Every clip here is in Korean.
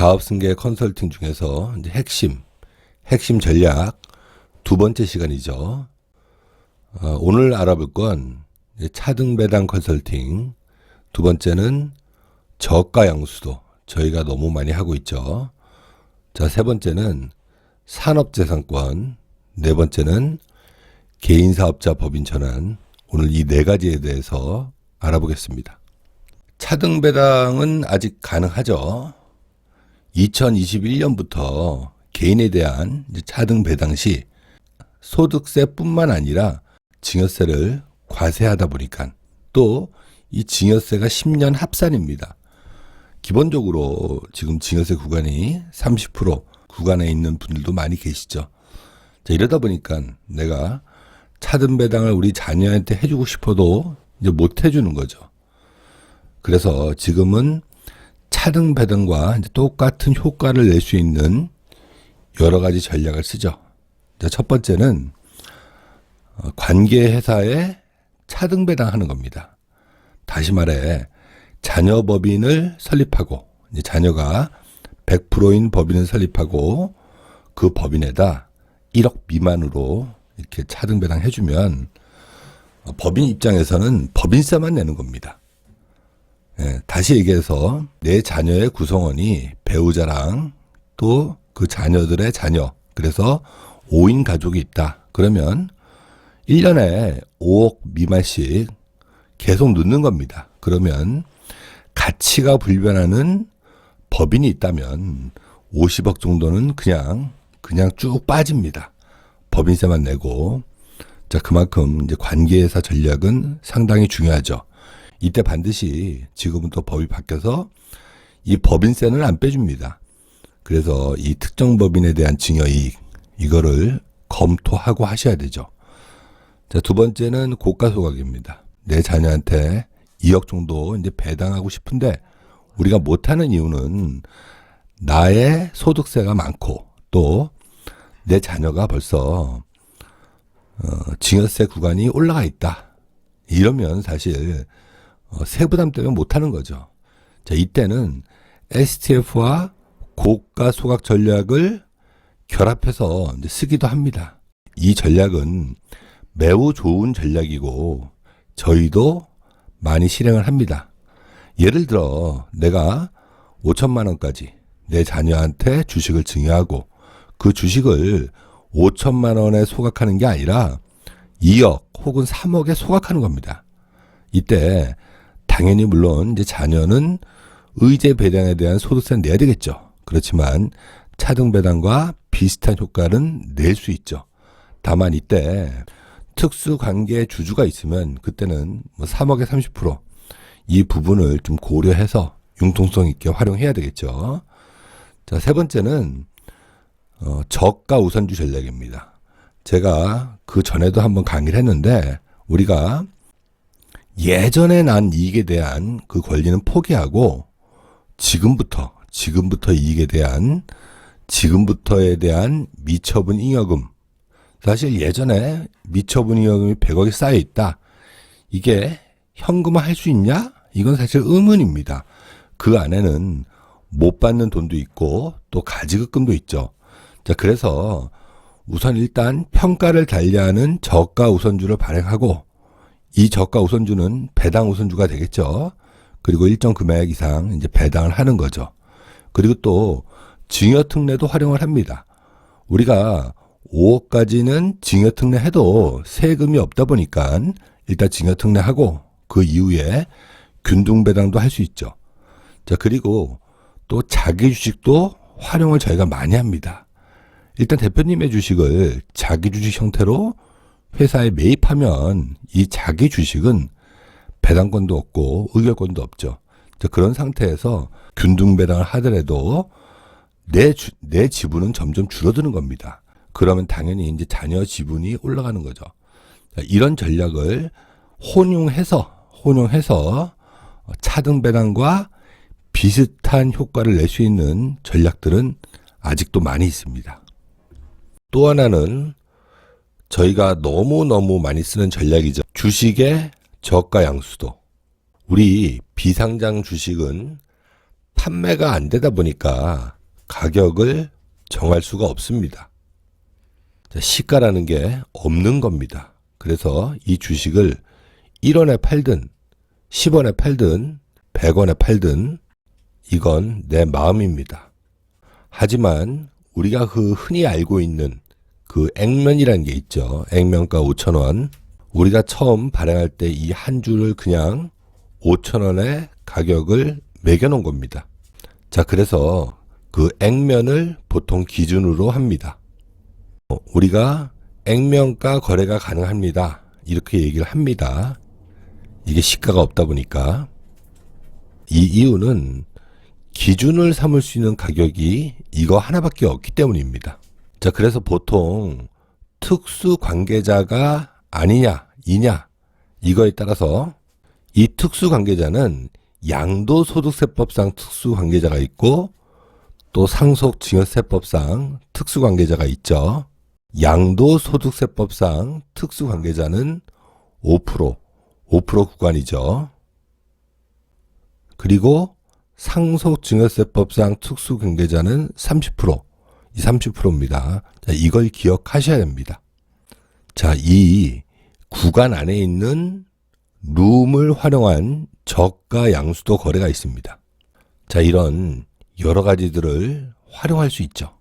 사업 승계 컨설팅 중에서 이제 핵심 전략 두 번째 시간이죠. 오늘 알아볼 건 차등 배당 컨설팅, 두 번째는 저가 양수도 저희가 너무 많이 하고 있죠. 자, 세 번째는 산업재산권, 네 번째는 개인사업자 법인 전환. 오늘 이 네 가지에 대해서 알아보겠습니다. 차등 배당은 아직 가능하죠. 2021년부터 개인에 대한 차등 배당 시 소득세뿐만 아니라 증여세를 과세하다 보니까 또 이 증여세가 10년 합산입니다. 기본적으로 지금 증여세 구간이 30% 구간에 있는 분들도 많이 계시죠. 자, 이러다 보니까 내가 차등 배당을 우리 자녀한테 해주고 싶어도 이제 못 해주는 거죠. 그래서 지금은 차등 배당과 이제 똑같은 효과를 낼 수 있는 여러 가지 전략을 쓰죠. 자, 첫 번째는 관계 회사에 차등 배당하는 겁니다. 다시 말해 자녀 법인을 설립하고 이제 자녀가 100%인 법인을 설립하고 그 법인에다 1억 미만으로 이렇게 차등 배당 해주면 법인 입장에서는 법인세만 내는 겁니다. 다시 얘기해서 내 자녀의 구성원이 배우자랑 또 그 자녀들의 자녀, 그래서 5인 가족이 있다. 그러면 1년에 5억 미만씩 계속 넣는 겁니다. 그러면 가치가 불변하는 법인이 있다면 50억 정도는 그냥 쭉 빠집니다. 법인세만 내고. 자, 그만큼 이제 관계회사 전략은 상당히 중요하죠. 이때 반드시 지금은 또 법이 바뀌어서 이 법인세는 안 빼줍니다. 그래서 이 특정 법인에 대한 증여이익, 이거를 검토하고 하셔야 되죠. 자, 두 번째는 고가소각입니다. 내 자녀한테 2억 정도 이제 배당하고 싶은데 우리가 못하는 이유는 나의 소득세가 많고 또 내 자녀가 벌써 증여세 구간이 올라가 있다. 이러면 사실 세부담 때문에 못하는 거죠. 자, 이때는 STF와 고가 소각 전략을 결합해서 이제 쓰기도 합니다. 이 전략은 매우 좋은 전략이고 저희도 많이 실행을 합니다. 예를 들어 내가 5천만 원까지 내 자녀한테 주식을 증여하고 그 주식을 5천만 원에 소각하는 게 아니라 2억 혹은 3억에 소각하는 겁니다. 이때 당연히 물론 이제 자녀는 의제 배당에 대한 소득세는 내야 되겠죠. 그렇지만 차등 배당과 비슷한 효과는 낼 수 있죠. 다만 이때 특수관계 주주가 있으면 그때는 3억에 30% 이 부분을 좀 고려해서 융통성 있게 활용해야 되겠죠. 자, 세 번째는 저가 우선주 전략입니다. 제가 그 전에도 한번 강의를 했는데 우리가 예전에 난 이익에 대한 그 권리는 포기하고 지금부터 이익에 대한 지금부터에 대한 미처분 잉여금, 사실 예전에 미처분 잉여금이 100억이 쌓여 있다. 이게 현금화 할 수 있냐? 이건 사실 의문입니다. 그 안에는 못 받는 돈도 있고 또 가지급금도 있죠. 자, 그래서 우선 일단 평가를 달리하는 저가 우선주를 발행하고 이 저가 우선주는 배당 우선주가 되겠죠. 그리고 일정 금액 이상 이제 배당을 하는 거죠. 그리고 또 증여특례도 활용을 합니다. 우리가 5억까지는 증여특례 해도 세금이 없다 보니까 일단 증여특례하고 그 이후에 균등배당도 할 수 있죠. 자, 그리고 또 자기 주식도 활용을 저희가 많이 합니다. 일단 대표님의 주식을 자기 주식 형태로 회사에 매입하면 이 자기 주식은 배당권도 없고 의결권도 없죠. 자, 그런 상태에서 균등배당을 하더라도 내 지분은 점점 줄어드는 겁니다. 그러면 당연히 이제 자녀 지분이 올라가는 거죠. 자, 이런 전략을 혼용해서 차등 배당과 비슷한 효과를 낼 수 있는 전략들은 아직도 많이 있습니다. 또 하나는 저희가 너무너무 많이 쓰는 전략이죠. 주식의 저가 양수도. 우리 비상장 주식은 판매가 안 되다 보니까 가격을 정할 수가 없습니다. 자, 시가라는 게 없는 겁니다. 그래서 이 주식을 1원에 팔든 10원에 팔든 100원에 팔든 이건 내 마음입니다. 하지만 우리가 그 흔히 알고 있는 그 액면이라는 게 있죠. 액면가 5,000원. 우리가 처음 발행할 때 이 한 주를 그냥 5,000원의 가격을 매겨놓은 겁니다. 자, 그래서 그 액면을 보통 기준으로 합니다. 우리가 액면가 거래가 가능합니다. 이렇게 얘기를 합니다. 이게 시가가 없다 보니까. 이 이유는 기준을 삼을 수 있는 가격이 이거 하나밖에 없기 때문입니다. 자, 그래서 보통 특수 관계자가 아니냐, 이냐, 이거에 따라서 이 특수 관계자는 양도소득세법상 특수 관계자가 있고 또 상속증여세법상 특수 관계자가 있죠. 양도소득세법상 특수 관계자는 5% 구간이죠. 그리고 상속증여세법상 특수 관계자는 30%, 이 30%입니다. 자, 이걸 기억하셔야 됩니다. 자, 이 구간 안에 있는 룸을 활용한 저가 양수도 거래가 있습니다. 자, 이런 여러 가지들을 활용할 수 있죠.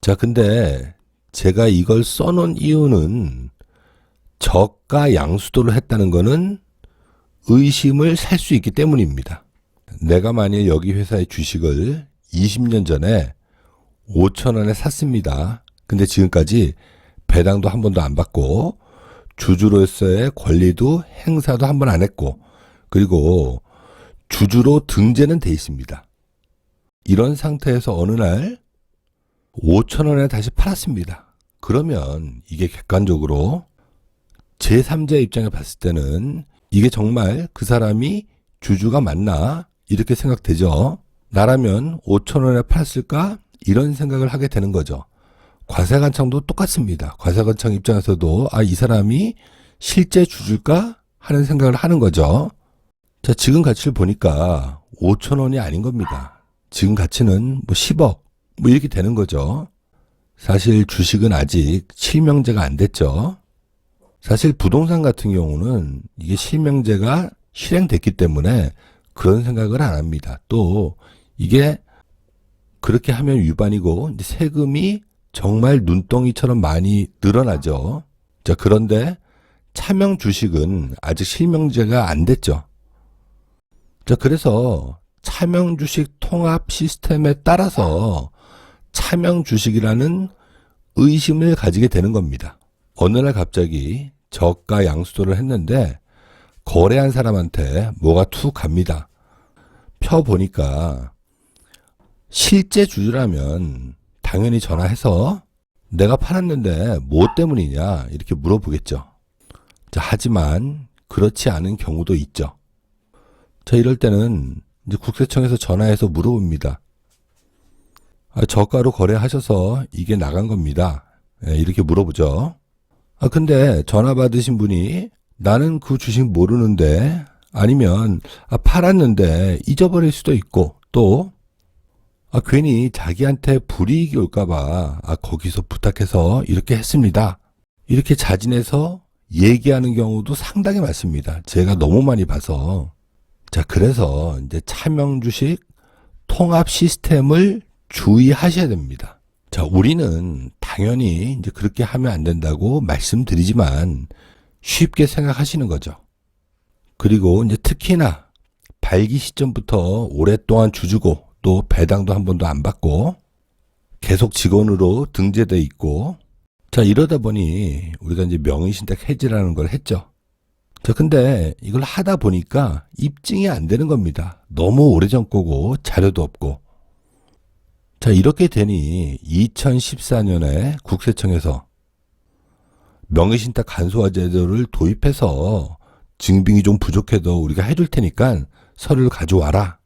자, 근데 제가 이걸 써놓은 이유는 저가 양수도를 했다는 거는 의심을 살 수 있기 때문입니다. 내가 만일 여기 회사의 주식을 20년 전에 5,000원에 샀습니다. 근데 지금까지 배당도 한 번도 안 받고 주주로서의 권리도 행사도 한 번 안 했고 그리고 주주로 등재는 돼 있습니다. 이런 상태에서 어느 날 5,000원에 다시 팔았습니다. 그러면 이게 객관적으로 제3자 입장에 봤을 때는 이게 정말 그 사람이 주주가 맞나 이렇게 생각되죠. 나라면 5,000원에 팔았을까 이런 생각을 하게 되는 거죠. 과세관청도 똑같습니다. 과세관청 입장에서도 이 사람이 실제 주주일까 하는 생각을 하는 거죠. 자, 지금 가치를 보니까 5,000원이 아닌 겁니다. 지금 가치는 10억 이렇게 되는 거죠. 사실 주식은 아직 실명제가 안 됐죠. 사실 부동산 같은 경우는 이게 실명제가 실행됐기 때문에 그런 생각을 안 합니다. 또 이게 그렇게 하면 위반이고 이제 세금이 정말 눈덩이처럼 많이 늘어나죠. 자, 그런데 차명 주식은 아직 실명제가 안 됐죠. 자, 그래서 차명 주식 통합 시스템에 따라서 차명 주식이라는 의심을 가지게 되는 겁니다. 어느 날 갑자기 저가 양수도를 했는데 거래한 사람한테 뭐가 툭 갑니다. 펴보니까 실제 주주라면 당연히 전화해서 내가 팔았는데 뭐 때문이냐 이렇게 물어보겠죠. 자, 하지만 그렇지 않은 경우도 있죠. 자, 이럴 때는 이제 국세청에서 전화해서 물어봅니다. 저가로 거래하셔서 이게 나간 겁니다. 이렇게 물어보죠. 근데 전화 받으신 분이 나는 그 주식 모르는데 아니면 팔았는데 잊어버릴 수도 있고 또 괜히 자기한테 불이익이 올까봐 거기서 부탁해서 이렇게 했습니다. 이렇게 자진해서 얘기하는 경우도 상당히 많습니다. 제가 너무 많이 봐서. 자, 그래서 이제 차명 주식 통합 시스템을 주의하셔야 됩니다. 자, 우리는 당연히 이제 그렇게 하면 안 된다고 말씀드리지만 쉽게 생각하시는 거죠. 그리고 이제 특히나 발기 시점부터 오랫동안 주주고 또 배당도 한 번도 안 받고 계속 직원으로 등재돼 있고 자, 이러다 보니 우리가 이제 명의신탁 해지라는 걸 했죠. 자, 근데 이걸 하다 보니까 입증이 안 되는 겁니다. 너무 오래전 거고 자료도 없고. 자, 이렇게 되니 2014년에 국세청에서 명의신탁 간소화 제도를 도입해서 증빙이 좀 부족해도 우리가 해줄 테니까 서류를 가져와라.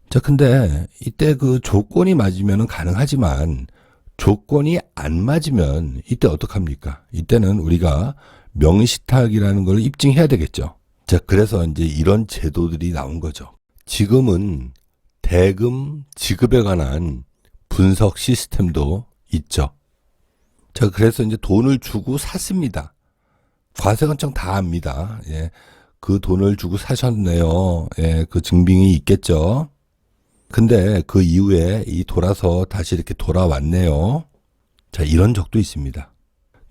자, 근데 이때 그 조건이 맞으면 가능하지만 조건이 안 맞으면 이때 어떡합니까? 이때는 우리가 명의신탁이라는 걸 입증해야 되겠죠. 자, 그래서 이제 이런 제도들이 나온 거죠. 지금은 대금 지급에 관한 분석 시스템도 있죠. 자, 그래서 이제 돈을 주고 샀습니다. 과세관청 다 압니다. 예. 그 돈을 주고 사셨네요. 예, 그 증빙이 있겠죠. 근데 그 이후에 돌아서 다시 이렇게 돌아왔네요. 자, 이런 적도 있습니다.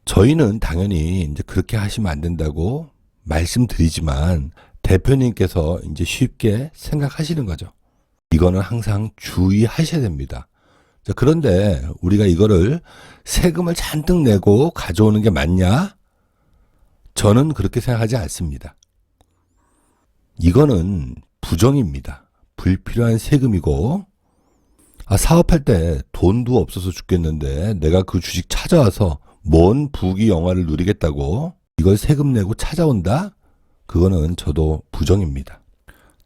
저희는 당연히 이제 그렇게 하시면 안 된다고 말씀드리지만 대표님께서 이제 쉽게 생각하시는 거죠. 이거는 항상 주의하셔야 됩니다. 자, 그런데 우리가 이거를 세금을 잔뜩 내고 가져오는 게 맞냐? 저는 그렇게 생각하지 않습니다. 이거는 부정입니다. 불필요한 세금이고, 사업할 때 돈도 없어서 죽겠는데 내가 그 주식 찾아와서 뭔 부귀 영화를 누리겠다고 이걸 세금 내고 찾아온다? 그거는 저도 부정입니다.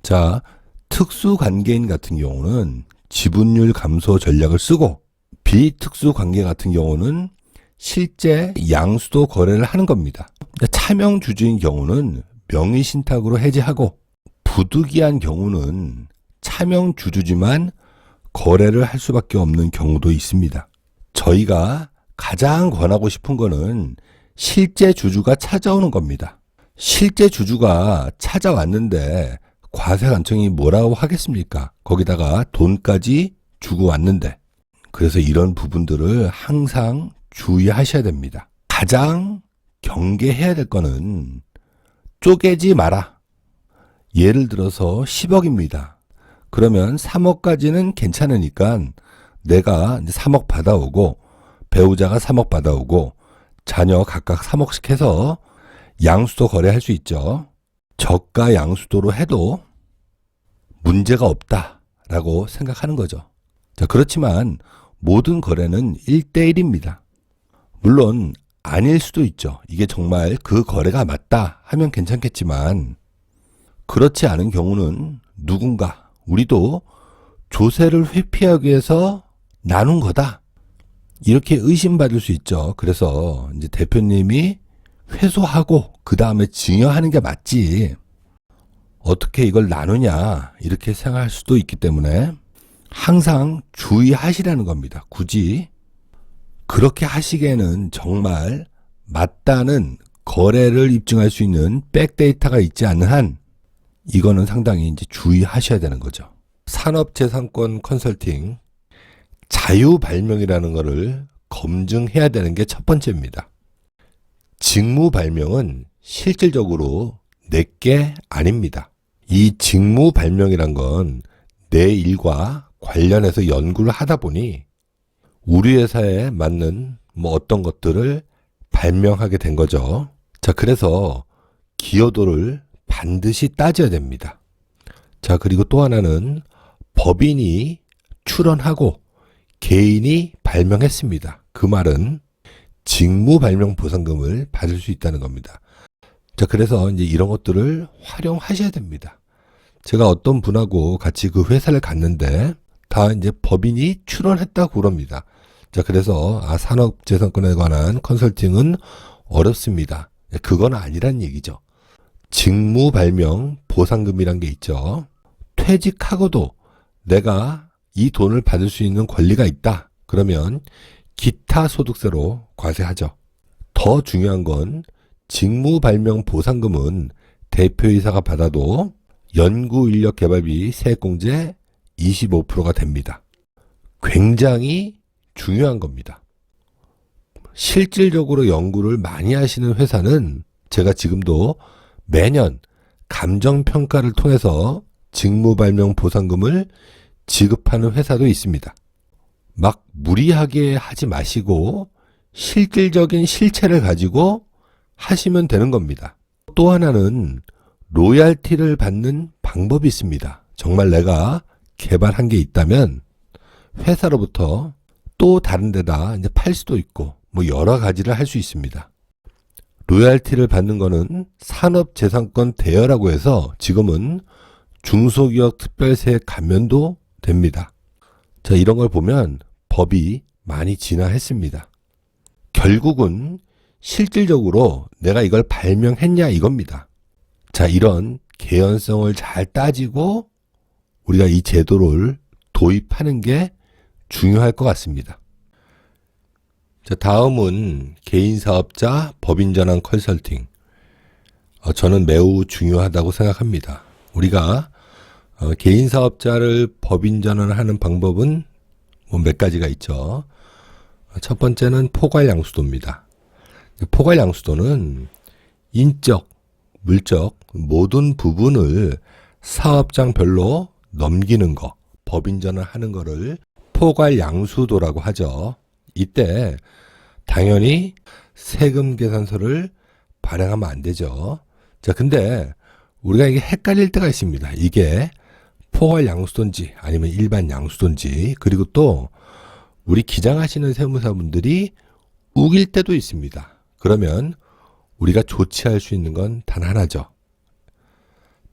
자, 특수관계인 같은 경우는 지분율 감소 전략을 쓰고, 비특수관계 같은 경우는 실제 양수도 거래를 하는 겁니다. 차명 주주인 경우는 명의신탁으로 해지하고, 부득이한 경우는 차명 주주지만 거래를 할 수밖에 없는 경우도 있습니다. 저희가 가장 권하고 싶은 거는 실제 주주가 찾아오는 겁니다. 실제 주주가 찾아왔는데 과세관청이 뭐라고 하겠습니까? 거기다가 돈까지 주고 왔는데. 그래서 이런 부분들을 항상 주의하셔야 됩니다. 가장 경계해야 될 거는 쪼개지 마라. 예를 들어서 10억입니다. 그러면 3억까지는 괜찮으니까 내가 이제 3억 받아오고 배우자가 3억 받아오고 자녀 각각 3억씩 해서 양수도 거래할 수 있죠. 저가 양수도로 해도 문제가 없다라고 생각하는 거죠. 자, 그렇지만 모든 거래는 1대1입니다. 물론 아닐 수도 있죠. 이게 정말 그 거래가 맞다 하면 괜찮겠지만 그렇지 않은 경우는 누군가 우리도 조세를 회피하기 위해서 나눈 거다. 이렇게 의심받을 수 있죠. 그래서 이제 대표님이 회수하고 그 다음에 증여하는 게 맞지. 어떻게 이걸 나누냐 이렇게 생각할 수도 있기 때문에 항상 주의하시라는 겁니다. 굳이 그렇게 하시기에는 정말 맞다는 거래를 입증할 수 있는 백데이터가 있지 않는 한 이거는 상당히 이제 주의하셔야 되는 거죠. 산업재산권 컨설팅 자유발명이라는 거를 검증해야 되는 게 첫 번째입니다. 직무발명은 실질적으로 내게 아닙니다. 이 직무발명이란 건 내 일과 관련해서 연구를 하다 보니 우리 회사에 맞는 어떤 것들을 발명하게 된 거죠. 자, 그래서 기여도를 반드시 따져야 됩니다. 자, 그리고 또 하나는 법인이 출원하고 개인이 발명했습니다. 그 말은 직무 발명 보상금을 받을 수 있다는 겁니다. 자, 그래서 이제 이런 것들을 활용하셔야 됩니다. 제가 어떤 분하고 같이 그 회사를 갔는데 다 이제 법인이 출원했다고 그럽니다. 자, 그래서 산업재산권에 관한 컨설팅은 어렵습니다. 그건 아니란 얘기죠. 직무 발명 보상금이란 게 있죠. 퇴직하고도 내가 이 돈을 받을 수 있는 권리가 있다. 그러면 기타 소득세로 과세하죠. 더 중요한 건 직무 발명 보상금은 대표이사가 받아도 연구인력개발비 세액공제 25%가 됩니다. 굉장히 중요한 겁니다. 실질적으로 연구를 많이 하시는 회사는 제가 지금도 매년 감정평가를 통해서 직무발명 보상금을 지급하는 회사도 있습니다. 막 무리하게 하지 마시고 실질적인 실체를 가지고 하시면 되는 겁니다. 또 하나는 로얄티를 받는 방법이 있습니다. 정말 내가 개발한 게 있다면 회사로부터 또 다른 데다 이제 팔 수도 있고 여러 가지를 할 수 있습니다. 로얄티를 받는 거는 산업재산권 대여라고 해서 지금은 중소기업 특별세 감면도 됩니다. 자, 이런 걸 보면 법이 많이 진화했습니다. 결국은 실질적으로 내가 이걸 발명했냐 이겁니다. 자, 이런 개연성을 잘 따지고 우리가 이 제도를 도입하는 게 중요할 것 같습니다. 자, 다음은 개인사업자 법인전환 컨설팅. 저는 매우 중요하다고 생각합니다. 우리가 개인사업자를 법인전환하는 방법은 뭐 몇 가지가 있죠. 첫 번째는 포괄양수도입니다. 포괄양수도는 인적, 물적 모든 부분을 사업장별로 넘기는 거, 법인전환하는 거를 포괄양수도라고 하죠. 이때 당연히 세금 계산서를 발행하면 안 되죠. 자, 근데 우리가 이게 헷갈릴 때가 있습니다. 이게 포괄양수도인지 아니면 일반 양수도인지, 그리고 또 우리 기장하시는 세무사분들이 우길 때도 있습니다. 그러면 우리가 조치할 수 있는 건 단 하나죠.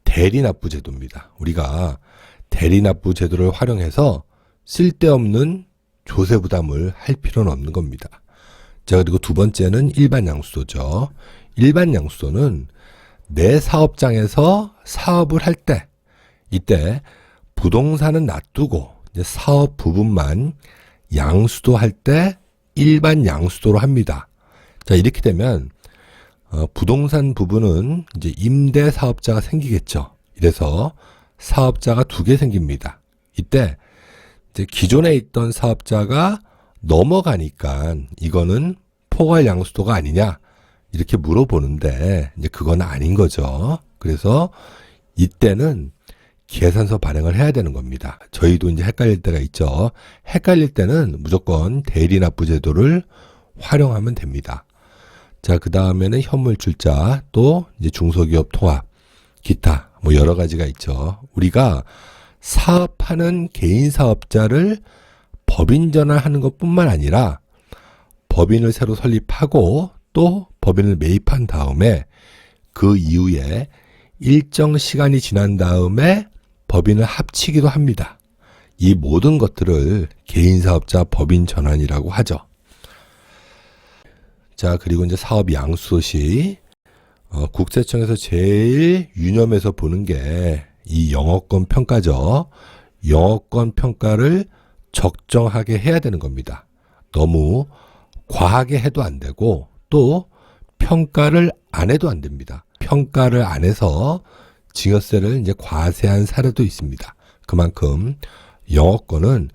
대리납부제도입니다. 우리가 대리납부제도를 활용해서 쓸데없는 조세 부담을 할 필요는 없는 겁니다. 자, 그리고 두 번째는 일반 양수도죠. 일반 양수도는 내 사업장에서 사업을 할 때, 이때 부동산은 놔두고 이제 사업 부분만 양수도 할 때 일반 양수도로 합니다. 자, 이렇게 되면 부동산 부분은 이제 임대 사업자가 생기겠죠. 이래서 사업자가 두 개 생깁니다. 이때 이제 기존에 있던 사업자가 넘어가니까 이거는 포괄 양수도가 아니냐 이렇게 물어보는데 이제 그건 아닌 거죠. 그래서 이때는 계산서 발행을 해야 되는 겁니다. 저희도 이제 헷갈릴 때가 있죠. 헷갈릴 때는 무조건 대리납부제도를 활용하면 됩니다. 자, 그 다음에는 현물출자, 또 이제 중소기업 통합, 기타 뭐 여러 가지가 있죠. 우리가 사업하는 개인 사업자를 법인 전환하는 것뿐만 아니라 법인을 새로 설립하고 또 법인을 매입한 다음에 그 이후에 일정 시간이 지난 다음에 법인을 합치기도 합니다. 이 모든 것들을 개인사업자 법인 전환이라고 하죠. 자, 그리고 이제 사업 양수도 시 국세청에서 제일 유념해서 보는 게 이 영업권 평가죠. 영업권 평가를 적정하게 해야 되는 겁니다. 너무 과하게 해도 안 되고 또 평가를 안 해도 안 됩니다. 평가를 안 해서 증여세를 이제 과세한 사례도 있습니다. 그만큼 영업권은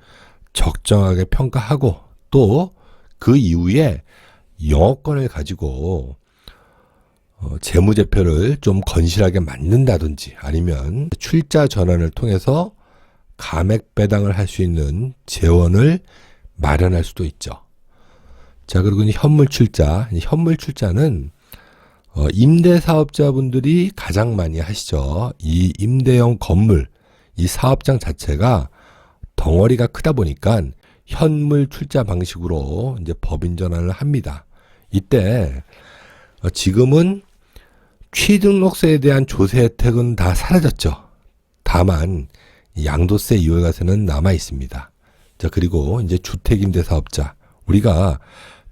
적정하게 평가하고 또 그 이후에 영업권을 가지고 재무제표를 좀 건실하게 만든다든지 아니면 출자 전환을 통해서 감액 배당을 할 수 있는 재원을 마련할 수도 있죠. 자, 그리고 현물출자. 현물출자는 임대사업자분들이 가장 많이 하시죠. 이 임대형 건물, 이 사업장 자체가 덩어리가 크다 보니까 현물출자 방식으로 이제 법인 전환을 합니다. 이때 지금은 취등록세에 대한 조세 혜택은 다 사라졌죠. 다만 양도세 이월과세는 남아 있습니다. 자, 그리고 이제 주택임대사업자. 우리가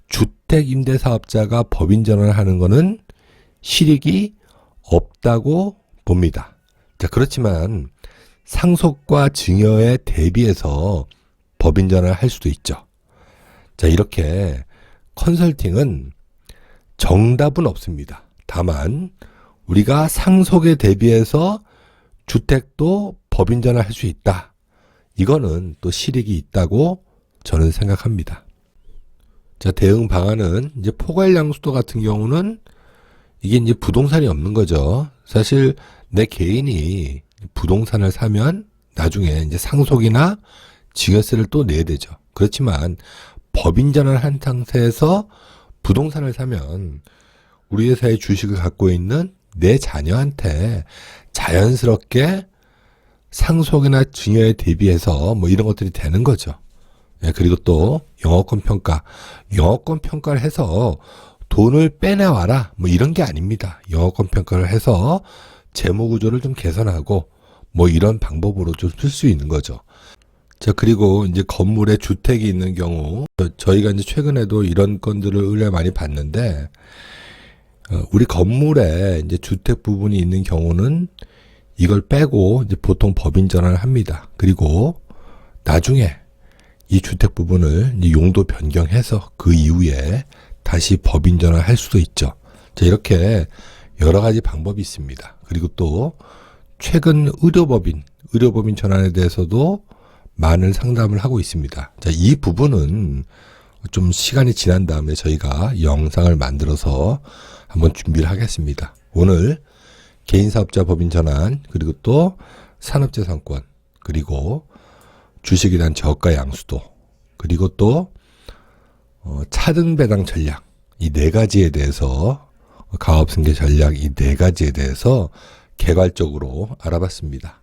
주택임대사업자가 법인 전환을 하는 거는 실익이 없다고 봅니다. 자, 그렇지만 상속과 증여에 대비해서 법인 전환을 할 수도 있죠. 자, 이렇게 컨설팅은 정답은 없습니다. 다만 우리가 상속에 대비해서 주택도 법인 전환을 할 수 있다. 이거는 또 실익이 있다고 저는 생각합니다. 자, 대응 방안은 이제 포괄양수도 같은 경우는 이게 이제 부동산이 없는 거죠. 사실 내 개인이 부동산을 사면 나중에 이제 상속이나 증여세를 또 내야 되죠. 그렇지만 법인 전환을 한 상태에서 부동산을 사면 우리 회사의 주식을 갖고 있는 내 자녀한테 자연스럽게 상속이나 증여에 대비해서 뭐 이런 것들이 되는 거죠. 예, 그리고 또 영업권 평가. 영업권 평가를 해서 돈을 빼내와라 뭐 이런 게 아닙니다. 영업권 평가를 해서 재무 구조를 좀 개선하고 뭐 이런 방법으로 좀 쓸 수 있는 거죠. 자, 그리고 이제 건물에 주택이 있는 경우 저희가 이제 최근에도 이런 건들을 의뢰 많이 받는데 우리 건물에 이제 주택 부분이 있는 경우는 이걸 빼고 이제 보통 법인 전환을 합니다. 그리고 나중에 이 주택 부분을 이제 용도 변경해서 그 이후에 다시 법인 전환할 수도 있죠. 자, 이렇게 여러 가지 방법이 있습니다. 그리고 또 최근 의료법인 전환에 대해서도 많은 상담을 하고 있습니다. 자, 이 부분은 좀 시간이 지난 다음에 저희가 영상을 만들어서 한번 준비를 하겠습니다. 오늘 개인사업자 법인 전환, 그리고 또 산업재산권, 그리고 주식에 대한 저가 양수도, 그리고 또 차등 배당 전략, 이 네 가지에 대해서, 가업승계 전략 이 네 가지에 대해서 개괄적으로 알아봤습니다.